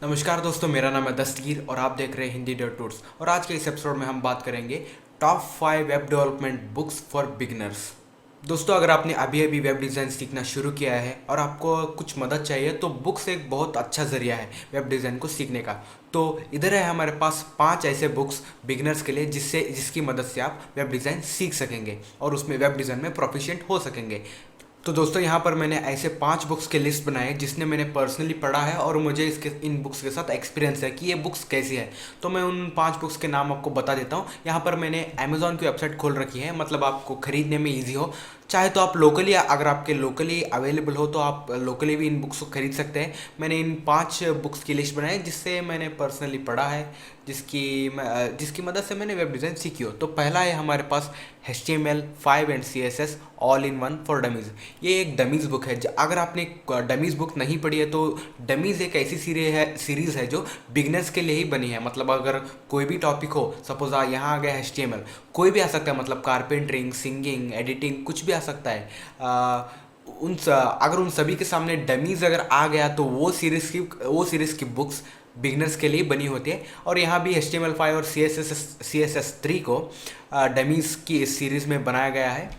नमस्कार दोस्तों, मेरा नाम है दस्तगीर और आप देख रहे हैं हिंदी डॉट टूर्स। और आज के इस एपिसोड में हम बात करेंगे top 5 web development books for beginners. दोस्तों, अगर आपने अभी अभी वेब डिज़ाइन सीखना शुरू किया है और आपको कुछ मदद चाहिए तो बुक्स एक बहुत अच्छा ज़रिया है वेब डिज़ाइन को सीखने का। तो इधर है हमारे पास 5 ऐसे बुक्स बिगिनर्स के लिए जिसकी मदद से आप वेब डिज़ाइन सीख सकेंगे और उसमें वेब डिज़ाइन में प्रोफिशिएंट हो सकेंगे। तो दोस्तों, यहाँ पर मैंने ऐसे 5 बुक्स के लिस्ट बनाए जिसने मैंने पर्सनली पढ़ा है और मुझे इन बुक्स के साथ एक्सपीरियंस है कि ये बुक्स कैसी है। तो मैं उन 5 बुक्स के नाम आपको बता देता हूँ। यहाँ पर मैंने अमेज़ॉन की वेबसाइट खोल रखी है, मतलब आपको ख़रीदने में ईजी हो। चाहे तो आप लोकली, अगर आपके लोकली अवेलेबल हो तो आप लोकली भी इन बुक्स को खरीद सकते हैं। मैंने इन 5 बुक्स की लिस्ट बनाई जिससे मैंने पर्सनली पढ़ा है, जिसकी मदद से मैंने वेब डिज़ाइन सीखी हो। तो पहला है हमारे पास HTML5 and CSS all in one for dummies. ये एक डमीज़ बुक है। अगर आपने डमीज़ बुक नहीं पढ़ी है तो डमीज़ एक ऐसी सीरीज़ है जो बिगनर्स के लिए ही बनी है। मतलब अगर कोई भी टॉपिक हो, सपोज यहाँ आ गया HTML, कोई भी आ सकता है, मतलब कारपेंटरिंग, सिंगिंग, एडिटिंग, कुछ भी आ सकता है। अगर उन सभी के सामने डमीज़ अगर आ गया तो वो सीरीज़ की बुक्स बिगनर्स के लिए बनी होती है। और यहाँ भी HTML5 और CSS3 को डमीज़ की इस सीरीज़ में बनाया गया है।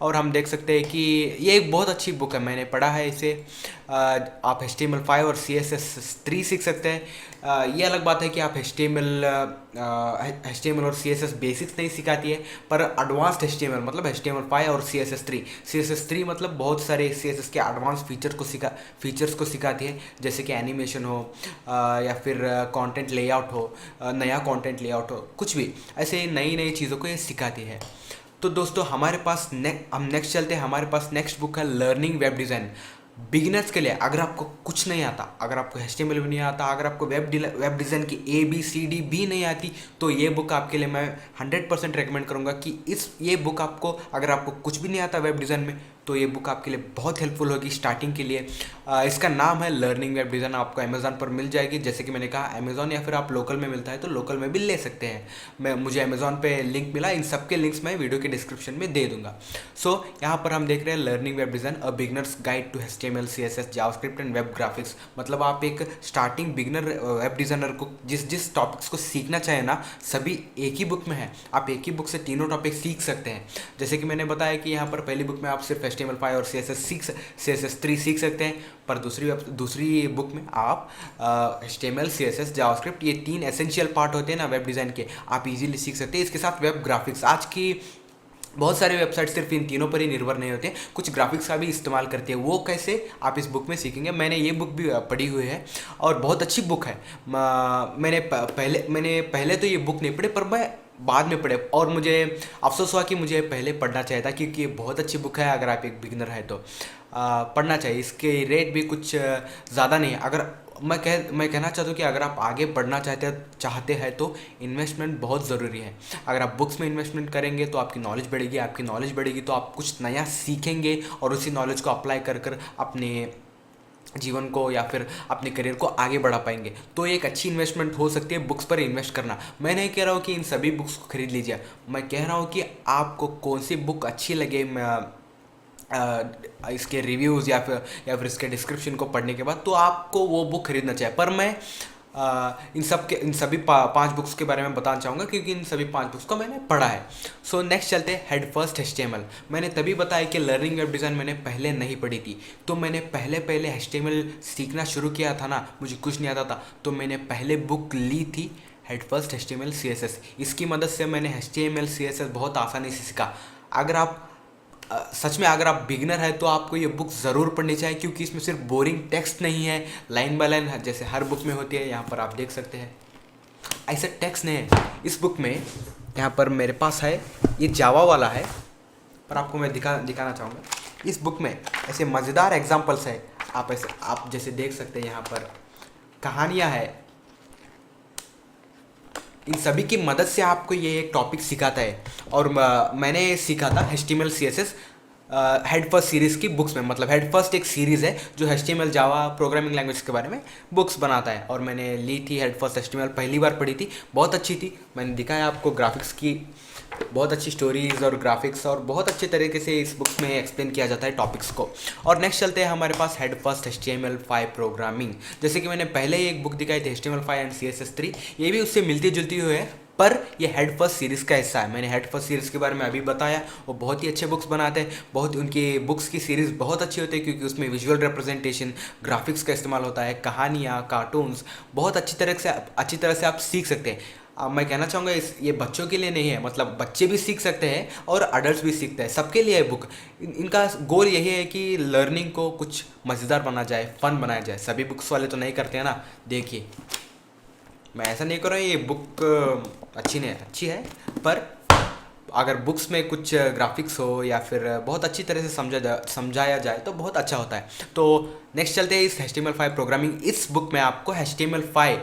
और हम देख सकते हैं कि ये एक बहुत अच्छी बुक है, मैंने पढ़ा है इसे। आप HTML5 और CSS3 सीख सकते हैं। ये अलग बात है कि आप HTML और CSS बेसिक्स नहीं सिखाती है, पर एडवांस्ड HTML मतलब HTML5 और CSS3 मतलब बहुत सारे CSS के एडवांस फीचर्स को सिखाती है, जैसे कि एनिमेशन हो या फिर कंटेंट लेआउट हो, नया कंटेंट लेआउट हो, कुछ भी ऐसे नई नई चीज़ों को ये सिखाती है। तो दोस्तों, हमारे पास हम नेक्स्ट चलते हैं। हमारे पास नेक्स्ट बुक है लर्निंग वेब डिज़ाइन बिगिनर्स के लिए। अगर आपको कुछ नहीं आता, अगर आपको HTML भी नहीं आता, अगर आपको वेब डिज़ाइन की ABCD भी नहीं आती, तो ये बुक आपके लिए मैं 100% रेकमेंड करूँगा कि ये बुक आपको, अगर आपको कुछ भी नहीं आता वेब डिज़ाइन में, तो ये बुक आपके लिए बहुत हेल्पफुल होगी स्टार्टिंग के लिए। इसका नाम है लर्निंग वेब डिज़ाइन। आपको अमेज़ॉन पर मिल जाएगी, जैसे कि मैंने कहा अमेज़ॉन, या फिर आप लोकल में मिलता है तो लोकल में भी ले सकते हैं। मुझे अमेज़ॉन पे लिंक मिला, इन सब के लिंक्स मैं वीडियो के डिस्क्रिप्शन में दे दूंगा। यहाँ पर हम देख रहे हैं learning web design a beginners guide to HTML, CSS, JavaScript and web graphics. मतलब आप एक स्टार्टिंग बिगनर वेब डिज़ाइनर को जिस टॉपिक्स को सीखना चाहे ना, सभी एक ही बुक में है। आप एक ही बुक से तीनों टॉपिक सीख सकते हैं। जैसे कि मैंने बताया कि यहाँ पर पहली बुक में आप सिर्फ HTML5 और CSS3 सीख सकते हैं, पर दूसरी बुक में आप HTML, CSS, जावास्क्रिप्ट, ये 3 एसेंशियल पार्ट होते हैं ना वेब डिज़ाइन के, आप इजीली सीख सकते हैं। इसके साथ वेब ग्राफिक्स, आज की बहुत सारे वेबसाइट सिर्फ इन तीनों पर ही निर्भर नहीं होते, कुछ ग्राफिक्स का भी इस्तेमाल करते हैं। वो कैसे आप इस बुक में सीखेंगे। मैंने ये बुक भी पढ़ी हुई है और बहुत अच्छी बुक है। मैंने पहले तो ये बुक नहीं पढ़ी, पर मैं बाद में पढ़े और मुझे अफसोस हुआ कि मुझे पहले पढ़ना चाहिए था, क्योंकि ये बहुत अच्छी बुक है। अगर आप एक बिगिनर है तो पढ़ना चाहिए। इसके रेट भी कुछ ज़्यादा नहीं है। अगर मैं कहना चाहता हूँ कि अगर आप आगे बढ़ना चाहते हैं तो इन्वेस्टमेंट बहुत ज़रूरी है। अगर आप बुक्स में इन्वेस्टमेंट करेंगे तो आपकी नॉलेज बढ़ेगी तो आप कुछ नया सीखेंगे और उसी नॉलेज को अप्लाई कर अपने जीवन को या फिर अपने करियर को आगे बढ़ा पाएंगे। तो एक अच्छी इन्वेस्टमेंट हो सकती है बुक्स पर इन्वेस्ट करना। मैं नहीं कह रहा हूँ कि इन सभी बुक्स को खरीद लीजिए, मैं कह रहा हूँ कि आपको कौन सी बुक अच्छी लगे। इसके रिव्यूज़ या फिर इसके डिस्क्रिप्शन को पढ़ने के बाद तो आपको वो बुक खरीदना चाहिए। पर मैं इन सभी 5 बुक्स के बारे में बताना चाहूँगा, क्योंकि इन सभी 5 बुक्स को मैंने पढ़ा है। नेक्स्ट चलते हैं हेड फर्स्ट HTML। मैंने तभी बताया कि लर्निंग वेब डिज़ाइन मैंने पहले नहीं पढ़ी थी, तो मैंने पहले HTML सीखना शुरू किया था ना, मुझे कुछ नहीं आता था, तो मैंने पहले बुक ली थी हेड फर्स्ट HTML CSS। इसकी मदद से मैंने HTML CSS बहुत आसानी से सीखा। अगर आप सच में अगर आप बिगिनर है तो आपको ये बुक ज़रूर पढ़नी चाहिए, क्योंकि इसमें सिर्फ बोरिंग टेक्स्ट नहीं है, लाइन बाय लाइन जैसे हर बुक में होती है। यहाँ पर आप देख सकते हैं ऐसा टेक्स्ट नहीं है इस बुक में। यहाँ पर मेरे पास है, ये जावा वाला है, पर आपको मैं दिखाना चाहूँगा। इस बुक में ऐसे मज़ेदार एग्जाम्पल्स है। आप जैसे देख सकते हैं, यहाँ पर कहानियाँ है। इन सभी की मदद से आपको ये एक टॉपिक सिखाता है। और मैंने सीखा था HTML, CSS head first series की बुक्स में। मतलब हेड फर्स्ट एक सीरीज़ है जो HTML, जावा प्रोग्रामिंग लैंग्वेज के बारे में बुक्स बनाता है, और मैंने ली थी हेड फर्स्ट HTML, पहली बार पढ़ी थी, बहुत अच्छी थी। मैंने दिखाया आपको ग्राफिक्स की बहुत अच्छी स्टोरीज और ग्राफिक्स और बहुत अच्छे तरीके से इस बुक्स में एक्सप्लेन किया जाता है टॉपिक्स को। और नेक्स्ट चलते हैं हमारे पास हेड फर्स्ट HTML5 प्रोग्रामिंग। जैसे कि मैंने पहले ही एक बुक दिखाई थी HTML5 एंड CSS3, ये भी उससे मिलती जुलती हुई है, पर ये हेड फर्स्ट सीरीज़ का हिस्सा है। मैंने हेड फर्स्ट सीरीज़ के बारे में अभी बताया, वो बहुत ही अच्छे बुक्स बनाते हैं, बहुत उनकी बुक्स की सीरीज़ बहुत अच्छी होती है क्योंकि उसमें विजुअल रिप्रेजेंटेशन, ग्राफिक्स का इस्तेमाल होता है, कहानियाँ, कार्टून्स बहुत अच्छी तरह से आप सीख सकते हैं। मैं कहना चाहूँगा ये बच्चों के लिए नहीं है, मतलब बच्चे भी सीख सकते हैं और अडल्ट भी सीखते हैं, सबके लिए है बुक। इनका गोल यही है कि लर्निंग को कुछ मज़ेदार बना जाए, फन बनाया जाए। सभी बुक्स वाले तो नहीं करते हैं ना। देखिए, मैं ऐसा नहीं कर रहा हूँ ये बुक अच्छी है, पर अगर बुक्स में कुछ ग्राफिक्स हो या फिर बहुत अच्छी तरह से समझाया जाए तो बहुत अच्छा होता है। तो नेक्स्ट चलते हैं इस HTML5 प्रोग्रामिंग। इस बुक में आपको HTML5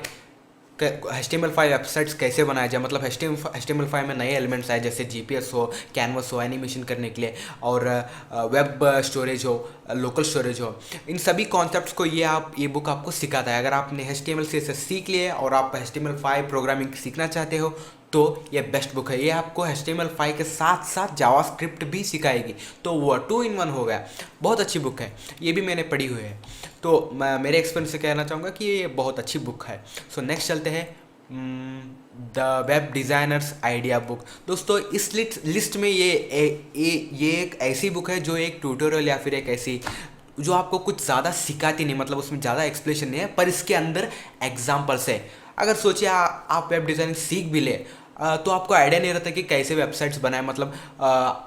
वेबसाइट्स कैसे बनाया जाए, मतलब HTML5 में नए एलिमेंट्स आए जैसे GPS हो, कैनवस हो एनिमेशन करने के लिए, और वेब स्टोरेज हो, लोकल स्टोरेज हो, इन सभी कॉन्सेप्ट्स को ये बुक आपको सिखाता है। अगर आपने HTML CSS सीख लिए और आप HTML5 प्रोग्रामिंग सीखना चाहते हो तो ये बेस्ट बुक है। ये आपको HTML5 के साथ साथ जावास्क्रिप्ट भी सिखाएगी, तो वो 2 in 1 हो गया। बहुत अच्छी बुक है, ये भी मैंने पढ़ी हुई है, तो मैं मेरे एक्सपीरियंस से कहना चाहूँगा कि ये बहुत अच्छी बुक है। सो नेक्स्ट चलते हैं the web designers idea book. दोस्तों, इस लिस्ट में ये एक ऐसी बुक है जो एक ट्यूटोरियल या फिर एक ऐसी जो आपको कुछ ज़्यादा सिखाती नहीं, मतलब उसमें ज़्यादा एक्सप्लेनेशन नहीं है, पर इसके अंदर एग्जाम्पल्स है। अगर सोचिए आप वेब डिज़ाइनिंग सीख भी ले तो आपको आइडिया नहीं रहता कि कैसे वेबसाइट्स बनाए, मतलब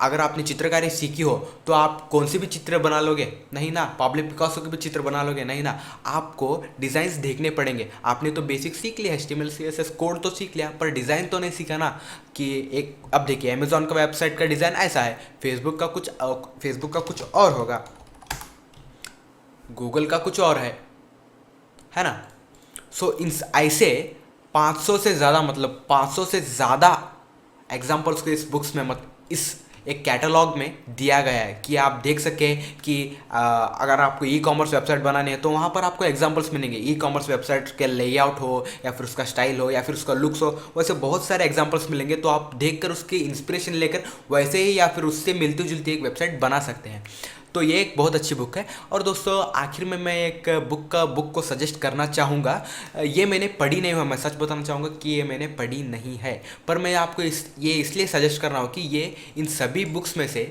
अगर आपने चित्रकारी सीखी हो तो आप कौन सी भी चित्र बना लोगे नहीं ना, पाब्लो पिकासो के भी चित्र बना लोगे नहीं ना, आपको डिज़ाइंस देखने पड़ेंगे। आपने तो बेसिक सीख लिया, HTML CSS कोड तो सीख लिया, पर डिज़ाइन तो नहीं सीखा ना। कि एक अब देखिए, अमेजोन का वेबसाइट का डिज़ाइन ऐसा है, फेसबुक का कुछ और होगा, गूगल का कुछ और है ना। सो इन ऐसे 500 से ज़्यादा, मतलब 500 से ज़्यादा एग्जाम्पल्स को इस बुक्स में इस एक कैटलॉग में दिया गया है कि आप देख सकें कि अगर आपको ई-कॉमर्स वेबसाइट बनानी है तो वहाँ पर आपको एग्जांपल्स मिलेंगे। ई-कॉमर्स वेबसाइट के लेआउट हो या फिर उसका स्टाइल हो या फिर उसका लुक्स हो, वैसे बहुत सारे एग्जांपल्स मिलेंगे, तो आप देखकर उसकी इंस्पिरेशन लेकर वैसे ही या फिर उससे मिलती जुलती एक वेबसाइट बना सकते हैं। तो ये एक बहुत अच्छी बुक है। और दोस्तों, आखिर में मैं एक बुक को सजेस्ट करना चाहूँगा। ये मैंने पढ़ी नहीं हुआ, मैं सच बताना चाहूँगा कि ये मैंने पढ़ी नहीं है, पर मैं आपको ये इसलिए सजेस्ट कर रहा हूँ कि ये इन सभी बुक्स में से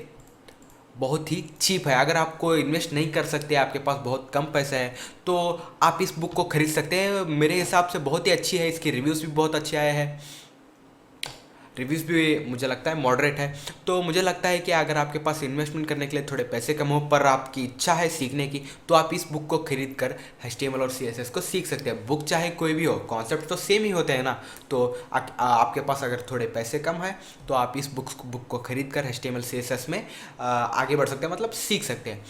बहुत ही चीप है। अगर आपको इन्वेस्ट नहीं कर सकते, आपके पास बहुत कम पैसा है, तो आप इस बुक को खरीद सकते हैं। मेरे हिसाब से बहुत ही अच्छी है, इसके रिव्यूज़ भी बहुत अच्छे आए हैं, रिव्यूज़ भी मुझे लगता है मॉडरेट है। तो मुझे लगता है कि अगर आपके पास इन्वेस्टमेंट करने के लिए थोड़े पैसे कम हो पर आपकी इच्छा है सीखने की, तो आप इस बुक को खरीद कर HTML और CSS को सीख सकते हैं। बुक चाहे कोई भी हो, कॉन्सेप्ट तो सेम ही होते हैं ना। तो आपके पास अगर थोड़े पैसे कम है तो आप इस बुक को खरीद कर HTML CSS में आगे बढ़ सकते हैं, मतलब सीख सकते हैं।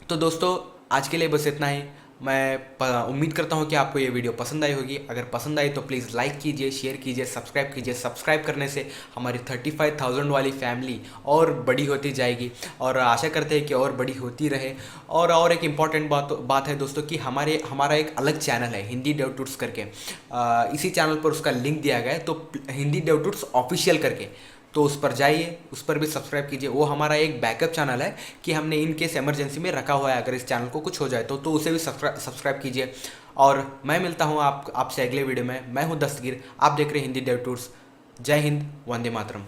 तो दोस्तों, आज के लिए बस इतना ही। मैं उम्मीद करता हूँ कि आपको ये वीडियो पसंद आई होगी। अगर पसंद आई तो प्लीज़ लाइक कीजिए, शेयर कीजिए, सब्सक्राइब कीजिए। सब्सक्राइब करने से हमारी 35,000 वाली फैमिली और बड़ी होती जाएगी और आशा करते हैं कि और बड़ी होती रहे। और एक इम्पॉर्टेंट बात है दोस्तों कि हमारा एक अलग चैनल है हिंदी डेव टूर्स करके। इसी चैनल पर उसका लिंक दिया गया है, तो हिंदी डेव टूर्स ऑफिशियल करके, तो उस पर जाइए, उस पर भी सब्सक्राइब कीजिए। वो हमारा एक बैकअप चैनल है कि हमने इन केस इमरजेंसी में रखा हुआ है, अगर इस चैनल को कुछ हो जाए तो उसे भी सब्सक्राइब कीजिए। और मैं मिलता हूँ आपसे अगले वीडियो में। मैं हूँ दस्तगीर, आप देख रहे हैं हिंदी डेव टूर्स। जय हिंद, वंदे मातरम।